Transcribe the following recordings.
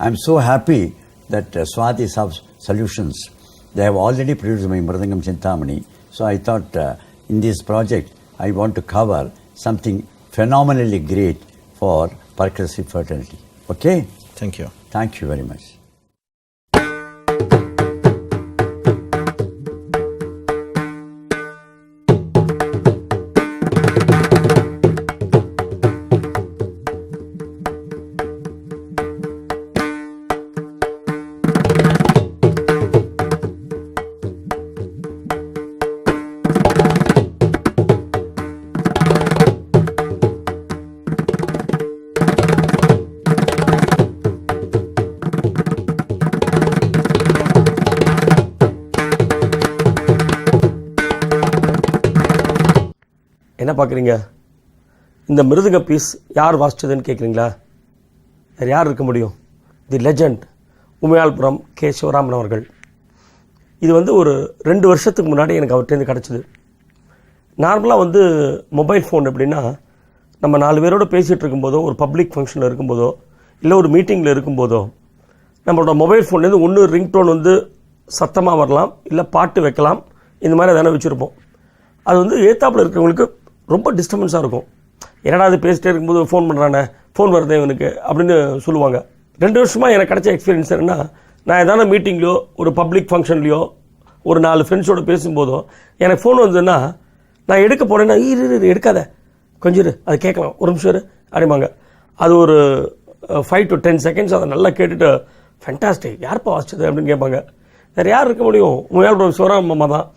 I'm so happy that Swati Solutions, they have already produced my Mridangam Chintamani. So I thought in this project, I want to cover something phenomenally great for percussive fraternity. Okay? Thank you. Thank you very much. என்ன பார்க்குறீங்க? இந்த மிருதங்க piece யார் வாசிச்சதுன்னு கேட்குறீங்களா? வேறு யார் இருக்க முடியும்? The legend Umayalpuram K. Sivaraman அவர்கள். இது ஒரு 2 வருஷத்துக்கு முன்னாடி எனக்கு அவர்கிட்டருந்து கிடச்சிது. நார்மலாக மொபைல் ஃபோன் எப்படின்னா, நம்ம 4 பேரோடு பேசிகிட்டு இருக்கும்போதோ, ஒரு பப்ளிக் ஃபங்க்ஷனில் இருக்கும்போதோ, இல்லை ஒரு மீட்டிங்கில் இருக்கும்போதோ, நம்மளோட மொபைல் ஃபோன்லேருந்து ஒன்று ரிங்டோன் சத்தமாக வரலாம், இல்லை பாட்டு வைக்கலாம், இந்த மாதிரி தானே வச்சுருப்போம். அது ஏத்தாப்பில் இருக்கிறவங்களுக்கு ரொம்ப டிஸ்டர்பன்ஸாக இருக்கும். என்னடா அது பேசிட்டே இருக்கும்போது ஃபோன் பண்ணுறானே, ஃபோன் வருதே இவனுக்கு அப்படின்னு சொல்லுவாங்க. 2 வருஷமாக எனக்கு கிடைச்ச எக்ஸ்பீரியன்ஸ் என்னென்னா, நான் எதான மீட்டிங்லையோ ஒரு பப்ளிக் ஃபங்க்ஷன்லையோ ஒரு 4 ஃப்ரெண்ட்ஸோடு பேசும்போதோ எனக்கு ஃபோன் வந்ததுன்னா, நான் எடுக்க போனேன்னா எடுக்காத, கொஞ்சம் இரு, அது கேட்கலாம், ஒரு நிமிஷம் இரு அப்படிம்பாங்க. அது ஒரு 5 to 10 seconds அதை நல்லா கேட்டுட்டு, ஃபென்டாஸ்டிக், யார்ப்பா வாசிச்சது அப்படின்னு கேட்பாங்க. வேறு யார் இருக்க முடியும்? உமையாள்புரம் சிவராமன் மாமா தான்.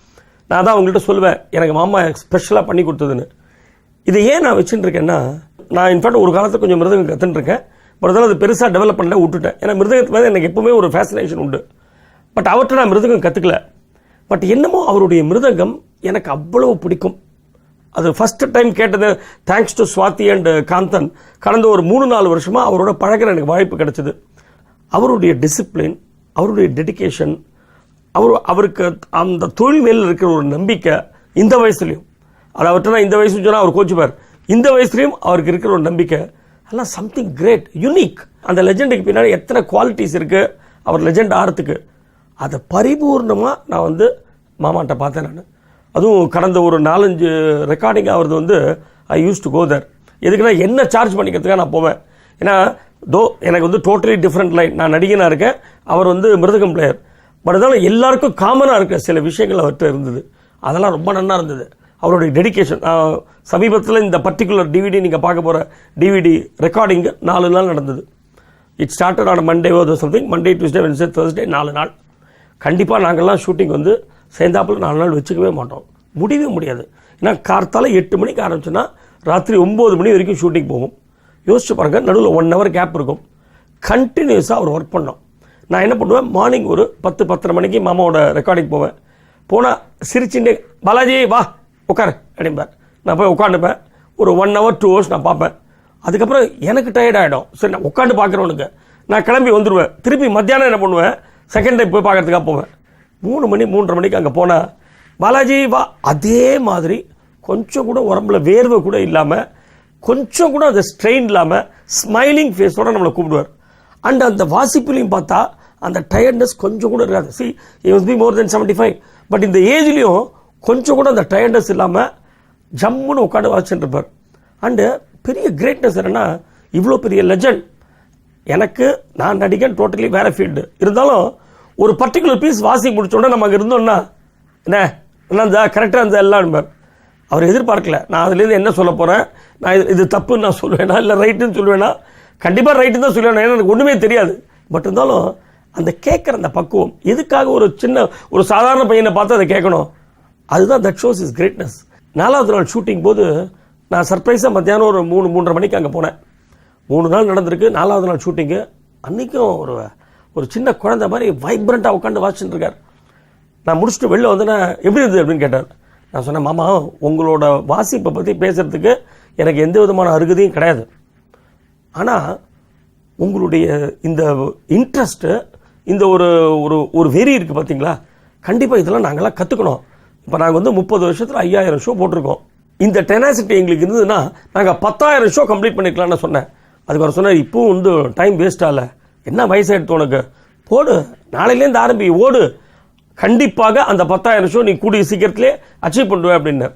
நான் தான் அவங்கள்ட்ட சொல்லுவேன், எனக்கு மாமா ஸ்பெஷலாக பண்ணி கொடுத்ததுன்னு. இதை ஏன் நான் வச்சுட்டு இருக்கேன்னா, நான் இன்ஃபேக்ட் ஒரு காலத்தில் கொஞ்சம் மிருதங்கம் கற்றுட்டுருக்கேன். பட் அதனால் அது பெருசாக டெவலப் பண்ணல, விட்டுட்டேன். ஏன்னா மிருதங்கத்து மேலே எனக்கு எப்பவுமே ஒரு ஃபேசினேஷன் உண்டு. பட் அவர்கிட்ட நான் மிருதங்கம் கற்றுக்கல. பட் என்னமோ அவருடைய மிருதங்கம் எனக்கு அவ்வளவு பிடிக்கும். அது ஃபஸ்ட்டு டைம் கேட்டது thanks to Swathi and Kanthan. கடந்த ஒரு 3-4 வருஷமாக அவரோட பழகிற எனக்கு வாய்ப்பு கிடைச்சிது. அவருடைய டிசிப்ளின், அவருடைய டெடிக்கேஷன், அவருக்கு அந்த தொழில் மேல் இருக்கிற ஒரு நம்பிக்கை, இந்த வயசுலையும், அது அவர்கிட்ட நான் இந்த வயசு சொன்னால் அவர் கோச்சுப்பார், இந்த வயசுலையும் அவருக்கு இருக்கிற ஒரு நம்பிக்கை, அதெல்லாம் சம்திங் கிரேட், யூனிக். அந்த லெஜெண்டுக்கு பின்னாடி எத்தனை குவாலிட்டிஸ் இருக்குது அவர் லெஜெண்ட் ஆகிறதுக்கு, அதை பரிபூர்ணமாக நான் மாமாட்ட பார்த்தேன். நான் அதுவும் கடந்த ஒரு 4-5 ரெக்கார்டிங் ஆகிறது ஐ யூஸ் டு கோ தேர். எதுக்குன்னா என்ன சார்ஜ் பண்ணிக்கிறதுக்காக நான் போவேன். ஏன்னா எனக்கு டோட்டலி டிஃப்ரெண்ட் லைன். நான் நடிகனாக இருக்கேன், அவர் மிருதகம் பிளேயர். பட் அதனால் எல்லாருக்கும் காமனாக இருக்கிற சில விஷயங்கள் அவர்கிட்ட இருந்தது. அதெல்லாம் ரொம்ப நல்லா இருந்தது. அவருடைய டெடிக்கேஷன். சமீபத்தில் இந்த பர்டிகுலர் டிவிடி நீங்கள் பார்க்க போகிற டிவிடி ரெக்கார்டிங்கு 4 நாள் நடந்தது. It started on Monday something, Monday, Tuesday, Wednesday, Thursday, 4 நாள். கண்டிப்பாக நாங்கள்லாம் ஷூட்டிங் சேர்ந்தாப்பில் 4 நாள் வச்சுக்கவே மாட்டோம், முடியவே முடியாது. ஏன்னா கார்த்தால 8 மணிக்கு ஆரம்பிச்சுன்னா ராத்திரி 9 மணி வரைக்கும் ஷூட்டிங் போகும். யோசிச்சு பாருங்கள், நடுவில் 1 hour கேப் இருக்கும். கண்டினியூஸாக அவர் ஒர்க் பண்ணோம். நான் என்ன பண்ணுவேன், மார்னிங் ஒரு 10-10:30 மணிக்கு மாமாவோட ரெக்கார்டிங் போவேன். போனால் சிரிச்சுட்டே, பாலாஜி வா உட்காரு அப்படிம்பார். நான் போய் உட்காந்துப்பேன். ஒரு 1 hour 2 hours நான் பார்ப்பேன். அதுக்கப்புறம் எனக்கு டயர்ட் ஆகிடும். சரி, நான் உட்காந்து பார்க்குறவனுக்கு நான் கிளம்பி வந்துடுவேன். திருப்பி மத்தியானம் என்ன பண்ணுவேன், செகண்ட் டைம் போய் பார்க்கறதுக்காக போவேன். 3 மணி 3:30 மணிக்கு அங்கே போனால், பாலாஜி வா, அதே மாதிரி கொஞ்சம் கூட உடம்புல வேர்வை கூட இல்லாமல், கொஞ்சம் கூட அந்த ஸ்ட்ரெயின் இல்லாமல் ஸ்மைலிங் ஃபேஸோடு நம்மளை கூப்பிடுவார். அண்ட் அந்த வாசிப்புலையும் பார்த்தா அந்த டயர்ட்னஸ் கொஞ்சம் கூட இருக்காது. C, he must be more than 75. But இந்த ஏஜ்லேயும் கொஞ்சம் கூட அந்த டயர்ட்னஸ் இல்லாமல் ஜம்முன்னு உட்காந்து வாசிச்சுட்டு இருப்பார். அண்டு பெரிய கிரேட்னஸ் என்னென்னா, இவ்வளோ பெரிய லெஜண்ட். எனக்கு நான் நடிகன், டோட்டலி வேறு ஃபீல்டு. இருந்தாலும் ஒரு பர்டிகுலர் பீஸ் வாசி முடிச்சோடனே நம்ம அங்கே இருந்தோம்னா, என்ன அந்த கரெக்டாக அந்த எல்லாம் நம்பர் அவர் எதிர்பார்க்கல. நான் அதுலேருந்து என்ன சொல்ல போகிறேன், நான் இது தப்புன்னு நான் சொல்லுவேனா இல்லை ரைட்டுன்னு சொல்லுவேனா? கண்டிப்பாக ரைட்டு தான் சொல்லுவேன். ஏன்னா எனக்கு ஒன்றுமே தெரியாது. பட் இருந்தாலும் அந்த கேட்குற அந்த பக்குவம், எதுக்காக ஒரு சாதாரண பையனை பார்த்து அதை கேட்கணும், அதுதான் தட் ஷோஸ் இஸ் கிரேட்னஸ். 4வது நாள் ஷூட்டிங் போது நான் சர்ப்ரைஸாக மத்தியானம் ஒரு 3-3:30 மணிக்கு அங்கே போனேன். 3 நாள் நடந்திருக்கு. 4வது நாள் ஷூட்டிங்கு. அன்றைக்கும் ஒரு சின்ன குழந்தை மாதிரி வைப்ரண்ட்டாக உட்காந்து வாசிச்சுட்டு இருக்கார். நான் முடிச்சுட்டு வெளில வந்தேன்னா எப்படி இருந்தது அப்படின்னு கேட்டார். நான் சொன்னேன், மாமா உங்களோட வாசிப்பை பற்றி பேசுகிறதுக்கு எனக்கு எந்த விதமான அருகதையும் கிடையாது. ஆனால் உங்களுடைய இந்த இன்ட்ரெஸ்ட்டு, இந்த ஒரு வெறி இருக்குது பார்த்தீங்களா, கண்டிப்பாக இதெல்லாம் நாங்கள்லாம் கற்றுக்கணும். இப்போ நாங்கள் 30 வருஷத்தில் 5000 ஷோ போட்டிருக்கோம். இந்த டெனாசிட்டி எங்களுக்கு இருந்ததுன்னா நாங்கள் 10,000 ஷோ கம்ப்ளீட் பண்ணிக்கலாம்னு சொன்னேன். அதுக்கு அவர் சொன்னார், இப்போவும் டைம் வேஸ்ட் ஆகலை, என்ன வயசாகிடுத்து உனக்கு, போடு, நாளையிலேருந்து ஆரம்பி, ஓடு, கண்டிப்பாக அந்த 10,000 ஷோ நீ கூடிய சீக்கிரத்திலே அச்சீவ் பண்ணுவேன் அப்படின்னார்.